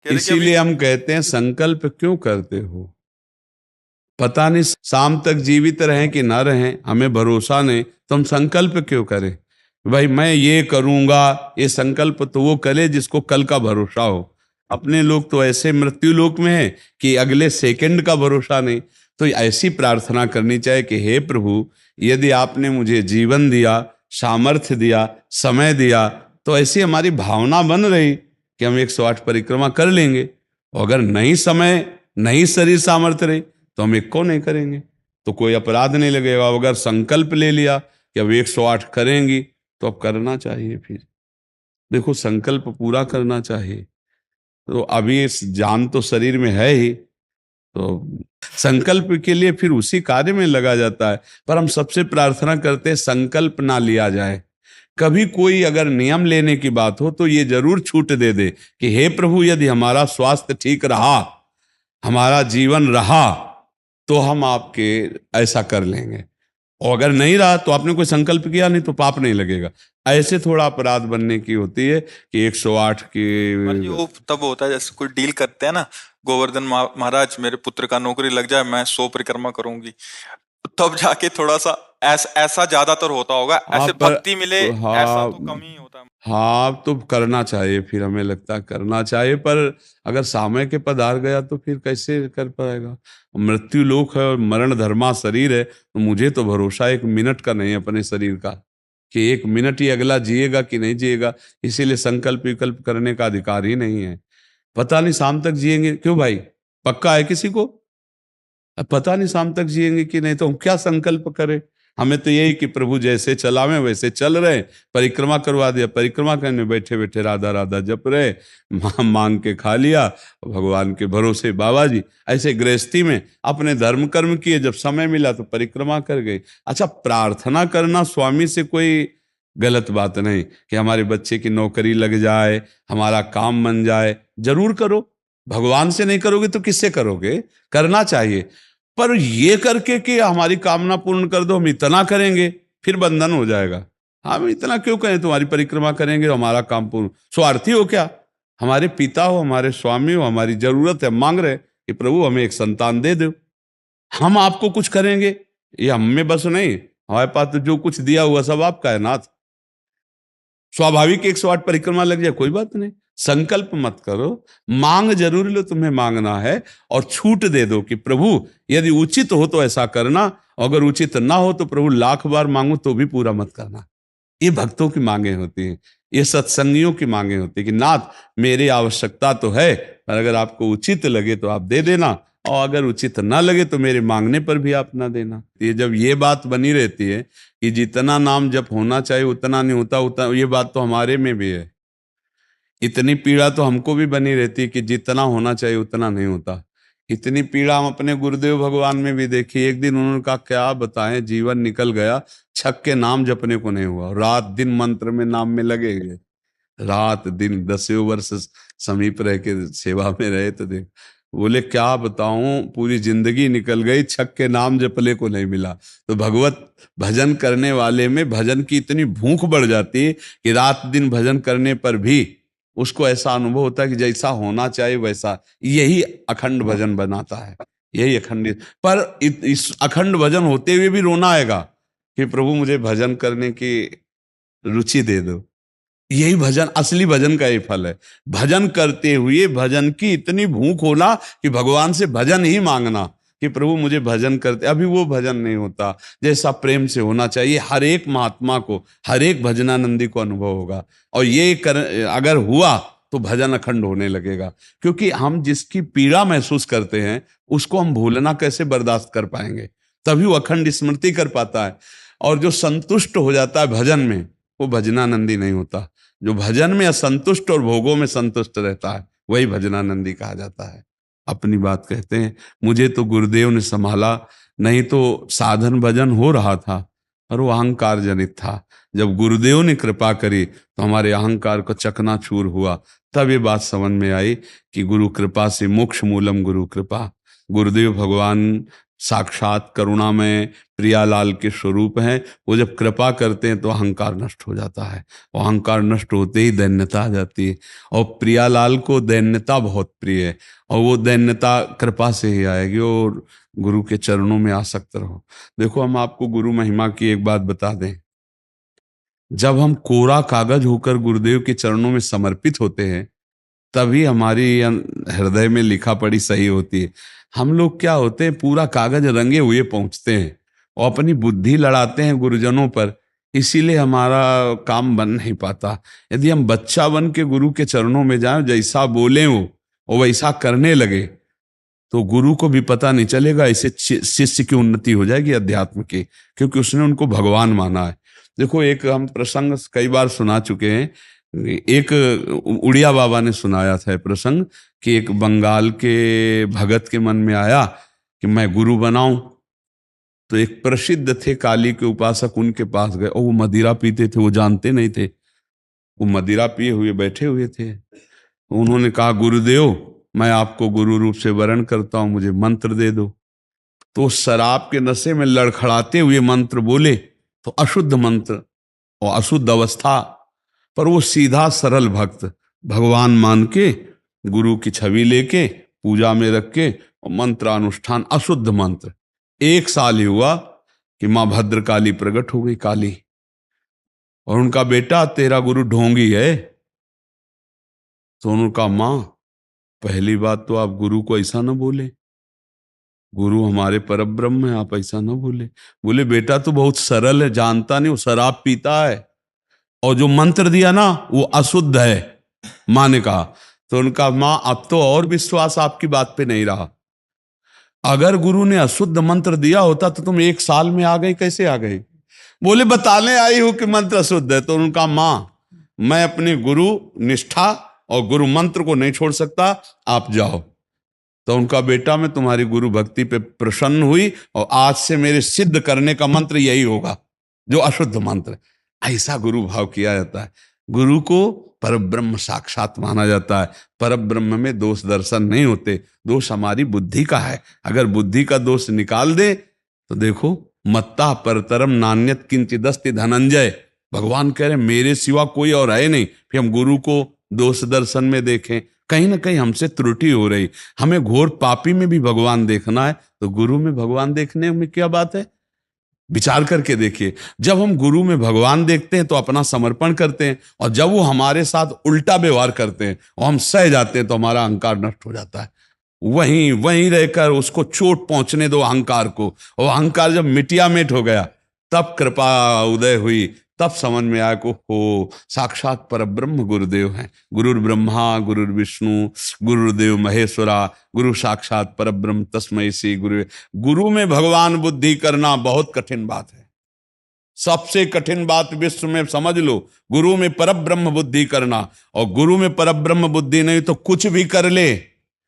कहते कि इसीलिए हम कहते हैं संकल्प क्यों करते हो? पता नहीं शाम तक जीवित रहें कि ना रहें, हमें भरोसा नहीं, तो हम संकल्प क्यों करें? भाई मैं ये करूंगा, ये संकल्प तो वो करे जिसको कल का भरोसा हो। अपने लोग तो ऐसे मृत्यु लोक में है कि अगले सेकंड का भरोसा नहीं। तो ऐसी प्रार्थना करनी चाहिए कि हे प्रभु, यदि आपने मुझे जीवन दिया, सामर्थ्य दिया, समय दिया, तो ऐसी हमारी भावना बन रही कि हम 108 परिक्रमा कर लेंगे। और अगर नहीं समय, नहीं शरीर सामर्थ्य रही, तो हम एक को नहीं करेंगे, तो कोई अपराध नहीं लगेगा। अगर संकल्प ले लिया कि अब 108 करेंगी, तो अब करना चाहिए। फिर देखो, संकल्प पूरा करना चाहिए। तो अभी इस जान तो शरीर में है ही, तो संकल्प के लिए फिर उसी कार्य में लगा जाता है। पर हम सबसे प्रार्थना करते हैं संकल्प ना लिया जाए। कभी कोई अगर नियम लेने की बात हो तो ये जरूर छूट दे दे कि हे प्रभु, यदि हमारा स्वास्थ्य ठीक रहा, हमारा जीवन रहा, तो हम आपके ऐसा कर लेंगे। और अगर नहीं रहा तो आपने कोई संकल्प किया नहीं, तो पाप नहीं लगेगा। ऐसे थोड़ा अपराध बनने की होती है कि 108 की। पर जी वो तब होता है जैसे कोई डील करते हैं ना, गोवर्धन महाराज मेरे पुत्र का नौकरी लग जाए, मैं 100 परिक्रमा करूंगी, तब जाके थोड़ा सा ऐसा ज्यादातर होता होगा। हाँ ऐसे पर भक्ति मिले ऐसा हाँ, तो कम ही होता है। हाँ तो करना चाहिए, फिर हमें लगता है करना चाहिए। पर अगर समय के पधार गया तो फिर कैसे कर पाएगा? मृत्यु लोक है और मरण धर्मा शरीर है, तो मुझे तो भरोसा 1 मिनट का नहीं है अपने शरीर का कि 1 मिनट ही अगला जिएगा कि नहीं जिएगा। इसीलिए संकल्प विकल्प करने का अधिकार ही नहीं है। पता नहीं शाम तक जिएंगे क्यों भाई? पक्का है किसी को? अब पता नहीं शाम तक जिएंगे कि नहीं, तो हम क्या संकल्प करें? हमें तो यही कि प्रभु जैसे चलावे वैसे चल रहे। परिक्रमा करवा दिया, परिक्रमा करने बैठे बैठे राधा राधा जप रहे, मांग के खा लिया, भगवान के भरोसे बाबा जी। ऐसे गृहस्थी में अपने धर्म कर्म किए, जब समय मिला तो परिक्रमा कर गए। अच्छा, प्रार्थना करना स्वामी से कोई गलत बात नहीं कि हमारे बच्चे की नौकरी लग जाए, हमारा काम बन जाए, जरूर करो। भगवान से नहीं करोगे तो किससे करोगे? करना चाहिए। पर ये करके कि हमारी कामना पूर्ण कर दो, हम इतना करेंगे, फिर बंधन हो जाएगा। हम इतना क्यों करें? तुम्हारी परिक्रमा करेंगे तो हमारा काम पूर्ण। स्वार्थी हो क्या? हमारे पिता हो, हमारे स्वामी हो, हमारी जरूरत है, मांग रहे कि प्रभु हमें एक संतान दे दो, हम आपको कुछ करेंगे। ये हम में बस नहीं, हमारे पास तो जो कुछ दिया हुआ सब आपका है नाथ। स्वाभाविक 108 परिक्रमा लग जाए, कोई बात नहीं। संकल्प मत करो, मांग जरूर लो, तुम्हें मांगना है। और छूट दे दो कि प्रभु यदि उचित हो तो ऐसा करना, अगर उचित ना हो तो प्रभु लाख बार मांगो तो भी पूरा मत करना। ये भक्तों की मांगे होती हैं, ये सत्संगियों की मांगे होती है कि नाथ मेरी आवश्यकता तो है, पर अगर आपको उचित लगे तो आप दे देना, और अगर उचित ना लगे तो मेरे मांगने पर भी आप ना देना। ये जब ये बात बनी रहती है कि जितना नाम जप होना चाहिए उतना नहीं होता, उतना, ये बात तो हमारे में भी है। इतनी पीड़ा तो हमको भी बनी रहती है कि जितना होना चाहिए उतना नहीं होता। इतनी पीड़ा हम अपने गुरुदेव भगवान में भी देखी। एक दिन उन्होंने कहा क्या बताएं, जीवन निकल गया, छक के नाम जपने को नहीं हुआ, रात दिन मंत्र में नाम में लगे गए, रात दिन 10 वर्ष समीप रह के सेवा में रहे। तो देख, बोले क्या बताऊं, पूरी जिंदगी निकल गई, छक के नाम जपले को नहीं मिला। तो भगवत भजन करने वाले में भजन की इतनी भूख बढ़ जाती है कि रात दिन भजन करने पर भी उसको ऐसा अनुभव होता है कि जैसा होना चाहिए वैसा। यही अखंड भजन बनाता है, यही अखंड। पर इस अखंड भजन होते हुए भी रोना आएगा कि प्रभु मुझे भजन करने की रुचि दे दो। यही भजन, असली भजन का ही फल है। भजन करते हुए भजन की इतनी भूख होना कि भगवान से भजन ही मांगना कि प्रभु मुझे भजन करते। अभी वो भजन नहीं होता जैसा प्रेम से होना चाहिए। हर एक महात्मा को, हर एक भजनानंदी को अनुभव होगा। और ये अगर हुआ तो भजन अखंड होने लगेगा। क्योंकि हम जिसकी पीड़ा महसूस करते हैं उसको हम भूलना कैसे बर्दाश्त कर पाएंगे? तभी वो अखंड स्मृति कर पाता है। और जो संतुष्ट हो जाता है भजन में, वो भजनानंदी नहीं होता। जो भजन में असंतुष्ट और भोगों में संतुष्ट रहता है वही भजनानंदी कहा जाता है। अपनी बात कहते हैं, मुझे तो गुरुदेव ने संभाला, नहीं तो साधन भजन हो रहा था और वो अहंकार जनित था। जब गुरुदेव ने कृपा करी तो हमारे अहंकार को चकनाचूर हुआ। तब ये बात समझ में आई कि गुरु कृपा से मोक्ष मूलम गुरु कृपा। गुरुदेव भगवान साक्षात करुणामय प्रियालाल के स्वरूप हैं। वो जब कृपा करते हैं तो अहंकार नष्ट हो जाता है, और अहंकार नष्ट होते ही दैन्यता आ जाती है। और प्रियालाल को दैन्यता बहुत प्रिय है, और वो दैन्यता कृपा से ही आएगी। और गुरु के चरणों में आसक्त रहो। देखो, हम आपको गुरु महिमा की एक बात बता दें, जब हम कोरा कागज होकर गुरुदेव के चरणों में समर्पित होते हैं, तभी हमारी हृदय में लिखा पढ़ी सही होती है। हम लोग क्या होते हैं, पूरा कागज रंगे हुए पहुंचते हैं और अपनी बुद्धि लड़ाते हैं गुरुजनों पर, इसीलिए हमारा काम बन नहीं पाता। यदि हम बच्चा बन के गुरु के चरणों में जाएं, जैसा बोले वो वैसा करने लगे, तो गुरु को भी पता नहीं चलेगा, ऐसे शिष्य की उन्नति हो जाएगी अध्यात्म की, क्योंकि उसने उनको भगवान माना है। देखो, एक हम प्रसंग कई बार सुना चुके हैं। एक उड़िया बाबा ने सुनाया था प्रसंग कि एक बंगाल के भगत के मन में आया कि मैं गुरु बनाऊं। तो एक प्रसिद्ध थे काली के उपासक, उनके पास गए, और वो मदिरा पीते थे, वो जानते नहीं थे, वो मदिरा पिए हुए बैठे हुए थे। उन्होंने कहा, गुरुदेव, मैं आपको गुरु रूप से वरण करता हूं, मुझे मंत्र दे दो। तो शराब के नशे में लड़खड़ाते हुए मंत्र बोले, तो अशुद्ध मंत्र और अशुद्ध अवस्था, पर वो सीधा सरल भक्त भगवान मान के गुरु की छवि लेके पूजा में रख के और मंत्रानुष्ठान, अशुद्ध मंत्र। 1 साल ही हुआ कि माँ भद्रकाली प्रकट हो गई, काली, और उनका बेटा, तेरा गुरु ढोंगी है। तो उन्होंने कहा, माँ, पहली बात तो आप गुरु को ऐसा ना बोले, गुरु हमारे परब्रह्म है, आप ऐसा ना बोले। बोले, बेटा तो बहुत सरल है, जानता नहीं, वो शराब पीता है, और जो मंत्र दिया ना वो अशुद्ध है। माँ ने कहा, तो उनका, माँ, अब तो और विश्वास आपकी बात पे नहीं रहा। अगर गुरु ने अशुद्ध मंत्र दिया होता तो तुम 1 साल में आ गई, कैसे आ गई? बोले, बताने आई हूं कि मंत्र अशुद्ध है। तो उनका, माँ, मैं अपनी गुरु निष्ठा और गुरु मंत्र को नहीं छोड़ सकता, आप जाओ। तो उनका बेटा, मैं तुम्हारी गुरु भक्ति पे प्रसन्न हुई, और आज से मेरे सिद्ध करने का मंत्र यही होगा जो अशुद्ध मंत्र। ऐसा गुरु भाव किया जाता है। गुरु को परब्रह्म साक्षात माना जाता है। परब्रह्म में दोष दर्शन नहीं होते, दोष हमारी बुद्धि का है। अगर बुद्धि का दोष निकाल दे तो देखो, मत्ता परतरम नान्यत किंचिदस्ति धनंजय, भगवान कह रहे मेरे सिवा कोई और है नहीं। फिर हम गुरु को दोष दर्शन में देखें, कहीं ना कहीं हमसे त्रुटि हो रही। हमें घोर पापी में भी भगवान देखना है, तो गुरु में भगवान देखने में क्या बात है? विचार करके देखिए, जब हम गुरु में भगवान देखते हैं तो अपना समर्पण करते हैं, और जब वो हमारे साथ उल्टा व्यवहार करते हैं और हम सह जाते हैं तो हमारा अहंकार नष्ट हो जाता है। वहीं वहीं रहकर उसको चोट पहुंचने दो अहंकार को, और अहंकार जब मिटिया मिट हो गया, तब कृपा उदय हुई, तब समझ में आया को हो साक्षात परब्रह्म गुरुदेव हैं। गुरुर् ब्रह्मा गुरुर् विष्णु गुरुर्देव महेश्वरा, गुरु साक्षात परब्रह्म तस्मै श्री गुरु। गुरु में भगवान बुद्धि करना बहुत कठिन बात है, सबसे कठिन बात विश्व में, समझ लो। गुरु में परब्रह्म बुद्धि करना, और गुरु में परब्रह्म बुद्धि नहीं तो कुछ भी कर ले,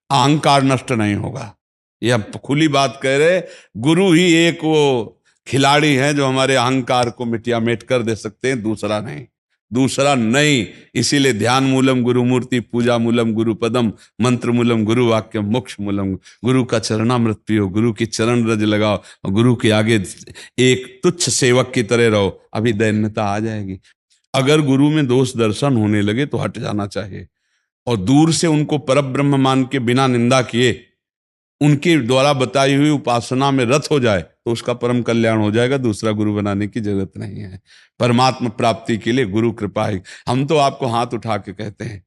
अहंकार नष्ट नहीं होगा। यह खुली बात कह रहे, गुरु ही एक वो खिलाड़ी है जो हमारे अहंकार को मिटिया मेट कर दे सकते हैं, दूसरा नहीं, दूसरा नहीं। इसीलिए ध्यान मूलम गुरु मूर्ति, पूजा मूलम गुरु पदम, मंत्र मूलम गुरु वाक्य, मोक्ष मूलम। गुरु का चरणामृत पियो, गुरु की चरण रज लगाओ, और गुरु के आगे एक तुच्छ सेवक की तरह रहो, अभी दैन्यता आ जाएगी। अगर गुरु में दोष दर्शन होने लगे तो हट जाना चाहिए, और दूर से उनको परब्रह्म मान के बिना निंदा किए उनके द्वारा बताई हुई उपासना में रत हो जाए तो उसका परम कल्याण हो जाएगा। दूसरा गुरु बनाने की जरूरत नहीं है। परमात्मा प्राप्ति के लिए गुरु कृपा है। हम तो आपको हाथ उठा के कहते हैं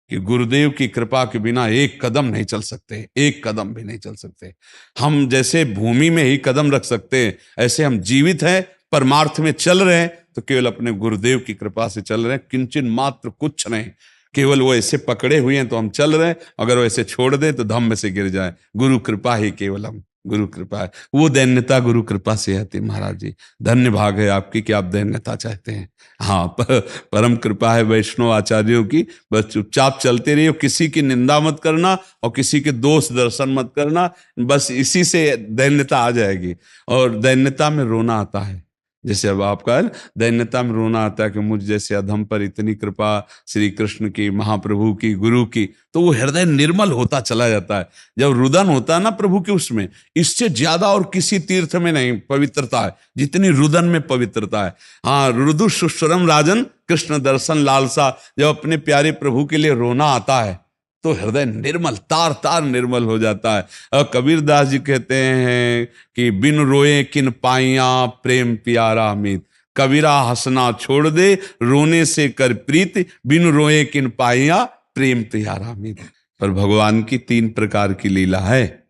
कि गुरुदेव की कृपा के बिना एक कदम नहीं चल सकते, एक कदम भी नहीं चल सकते। हम जैसे भूमि में ही कदम रख सकते हैं, ऐसे हम जीवित हैं, परमार्थ में चल रहे हैं तो केवल अपने गुरुदेव की कृपा से चल रहे हैं, किंचन मात्र कुछ नहीं। केवल वो ऐसे पकड़े हुए हैं तो हम चल रहे हैं, अगर वो ऐसे छोड़ दें तो धम्म से गिर जाए। गुरु कृपा ही केवलम, गुरु कृपा है। वो दैन्यता गुरु कृपा से आती। महाराज जी, धन्य भाग है आपकी कि आप दैन्यता चाहते हैं। हाँ, परम कृपा है वैष्णव आचार्यों की। बस चुपचाप चलते रहिए, किसी की निंदा मत करना और किसी के दोष दर्शन मत करना, बस इसी से दैन्यता आ जाएगी। और दैन्यता में रोना आता है, जैसे अब आपका है ना, दैन्यता में रोना आता है कि मुझ जैसे अधम पर इतनी कृपा श्री कृष्ण की, महाप्रभु की, गुरु की, तो वो हृदय निर्मल होता चला जाता है। जब रुदन होता है ना प्रभु के, उसमें इससे ज्यादा और किसी तीर्थ में नहीं पवित्रता है जितनी रुदन में पवित्रता है। हाँ, रुदु सुश्रम राजन कृष्ण दर्शन लालसा, जब अपने प्यारे प्रभु के लिए रोना आता है तो हृदय निर्मल, तार तार निर्मल हो जाता है। और कबीर दास जी कहते हैं कि बिन रोए किन पाइया प्रेम प्यारा मीत, कबीरा हंसना छोड़ दे रोने से कर प्रीत, बिन रोए किन पाइया प्रेम प्यारा मीत। पर भगवान की 3 प्रकार की लीला है,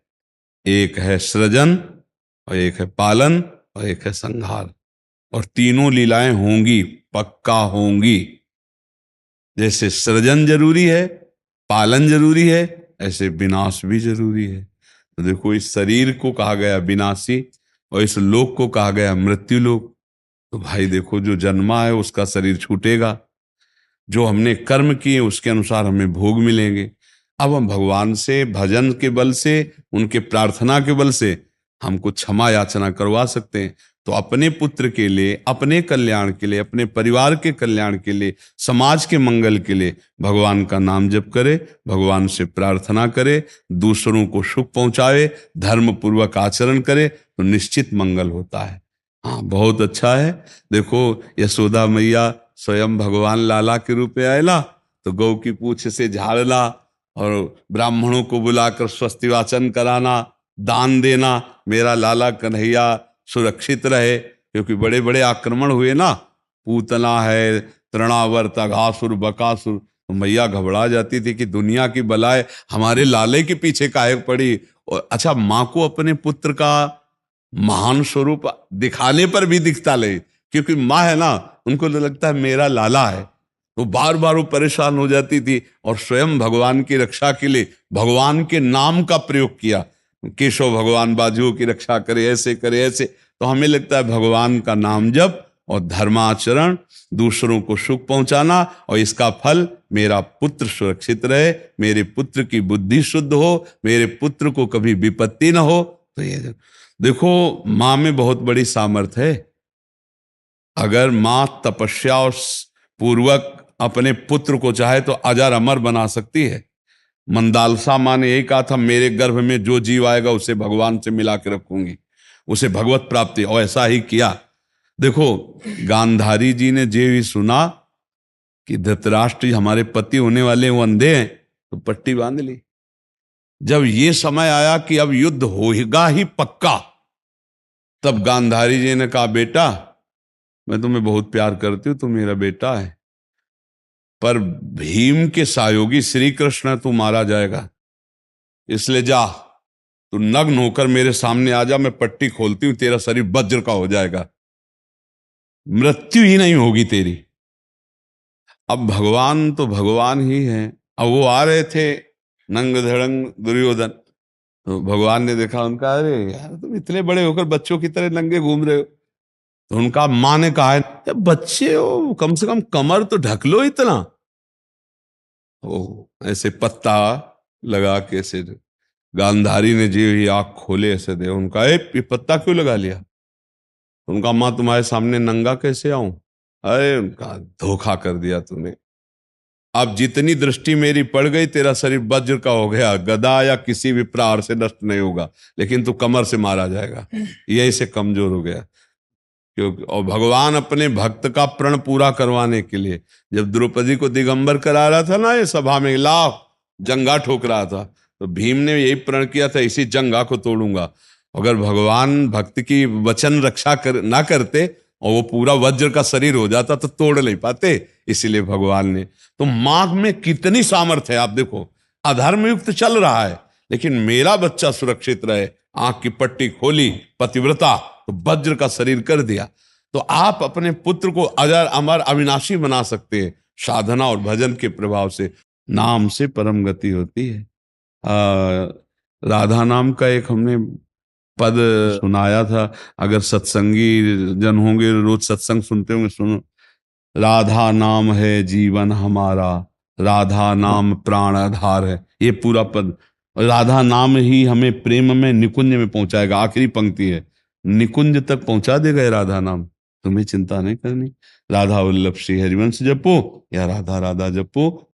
एक है सृजन और एक है पालन और एक है संहार, और तीनों लीलाएं होंगी, पक्का होंगी। जैसे सृजन जरूरी है, पालन जरूरी है, ऐसे विनाश भी जरूरी है। तो देखो, इस शरीर को कहा गया विनाशी और इस लोक को कहा गया मृत्यु लोक। तो भाई देखो, जो जन्मा है उसका शरीर छूटेगा, जो हमने कर्म किए उसके अनुसार हमें भोग मिलेंगे। अब हम भगवान से भजन के बल से, उनके प्रार्थना के बल से हमको क्षमा याचना करवा सकते हैं। तो अपने पुत्र के लिए, अपने कल्याण के लिए, अपने परिवार के कल्याण के लिए, समाज के मंगल के लिए भगवान का नाम जप करे, भगवान से प्रार्थना करे, दूसरों को सुख पहुंचावे, धर्म पूर्वक आचरण करे, तो निश्चित मंगल होता है। हाँ, बहुत अच्छा है। देखो, यशोदा मैया स्वयं भगवान लाला के रूप में आयला, तो गौ की पूंछ से झाड़ना और ब्राह्मणों को बुलाकर स्वस्ति वाचन कराना, दान देना, मेरा लाला कन्हैया सुरक्षित रहे। क्योंकि बड़े बड़े आक्रमण हुए ना, पूतना है, तृणावर्त, अघासुर, बकासुर, तो मैया घबरा जाती थी कि दुनिया की बलाएं हमारे लाले के पीछे काहे पड़ी। और अच्छा, माँ को अपने पुत्र का महान स्वरूप दिखाने पर भी दिखता ले, क्योंकि माँ है ना, उनको तो लगता है मेरा लाला है, तो बार बार वो परेशान हो जाती थी। और स्वयं भगवान की रक्षा के लिए भगवान के नाम का प्रयोग किया, केशव भगवान बाजुओं की रक्षा करे, ऐसे करे, ऐसे। तो हमें लगता है भगवान का नाम जप और धर्माचरण, दूसरों को सुख पहुंचाना, और इसका फल मेरा पुत्र सुरक्षित रहे, मेरे पुत्र की बुद्धि शुद्ध हो, मेरे पुत्र को कभी विपत्ति ना हो। तो ये देखो, माँ में बहुत बड़ी सामर्थ्य है। अगर माँ तपस्या और पूर्वक अपने पुत्र को चाहे तो अजर अमर बना सकती है। मंदालसा माँ ने यही कहा था, मेरे गर्भ में जो जीव आएगा उसे भगवान से मिला के रखूंगी, उसे भगवत प्राप्ति, और ऐसा ही किया। देखो, गांधारी जी ने जे भी सुना कि धृतराष्ट्र जी हमारे पति होने वाले वो अंधे हैं, तो पट्टी बांध ली। जब ये समय आया कि अब युद्ध होगा ही पक्का, तब गांधारी जी ने कहा, बेटा मैं तुम्हें बहुत प्यार करती हूं, तू मेरा बेटा है, पर भीम के सहयोगी श्री कृष्ण तू मारा जाएगा, इसलिए जा, तू नग्न होकर मेरे सामने आ जा, मैं पट्टी खोलती हूं, तेरा शरीर वज्र का हो जाएगा, मृत्यु ही नहीं होगी तेरी। अब भगवान तो भगवान ही है। अब वो आ रहे थे नंग धड़ंग दुर्योधन, तो भगवान ने देखा उनका, अरे यार तुम इतने बड़े होकर बच्चों की तरह नंगे घूम रहे हो। तो उनका माँ ने कहा है, बच्चे हो, कम से कम कमर तो ढक लो इतना। ओ ऐसे पत्ता लगा के ऐसे, गांधारी ने जी ही आंख खोले ऐसे दे, उनका ये पत्ता क्यों लगा लिया? उनका, माँ तुम्हारे सामने नंगा कैसे आऊं? अरे उनका, धोखा कर दिया तूने। अब जितनी दृष्टि मेरी पड़ गई, तेरा शरीर वज्र का हो गया, गदा या किसी भी प्रहार से नष्ट नहीं होगा, लेकिन तू कमर से मारा जाएगा। यही से कमजोर हो गया। क्योंकि और भगवान अपने भक्त का प्रण पूरा करवाने के लिए, जब द्रौपदी को दिगंबर करा रहा था ना, ये सभा में लाभ जंगा ठोक रहा था, तो भीम ने यही प्रण किया था, इसी जंगा को तोड़ूंगा। अगर भगवान भक्त की वचन रक्षा ना करते और वो पूरा वज्र का शरीर हो जाता तो तोड़ नहीं पाते। इसीलिए भगवान ने, तो माँ में कितनी सामर्थ्य है। आप देखो, अधर्म युक्त चल रहा है, लेकिन मेरा बच्चा सुरक्षित रहे, आंख की पट्टी खोली, पतिव्रता, तो वज्र का शरीर कर दिया। तो आप अपने पुत्र को अजर अमर अविनाशी बना सकते हैं, साधना और भजन के प्रभाव से। नाम से परम गति होती है। राधा नाम का एक हमने पद सुनाया था, अगर सत्संगी जन होंगे, रोज सत्संग सुनते होंगे, सुनो, राधा नाम है जीवन हमारा, राधा नाम प्राण आधार है। ये पूरा पद, राधा नाम ही हमें प्रेम में निकुंज में पहुंचाएगा। आखिरी पंक्ति है, निकुंज तक पहुंचा देगा ये राधा नाम। तुम्हें चिंता नहीं करनी। राधा वल्लभ श्री हरिवंश जपो या राधा राधा जपो,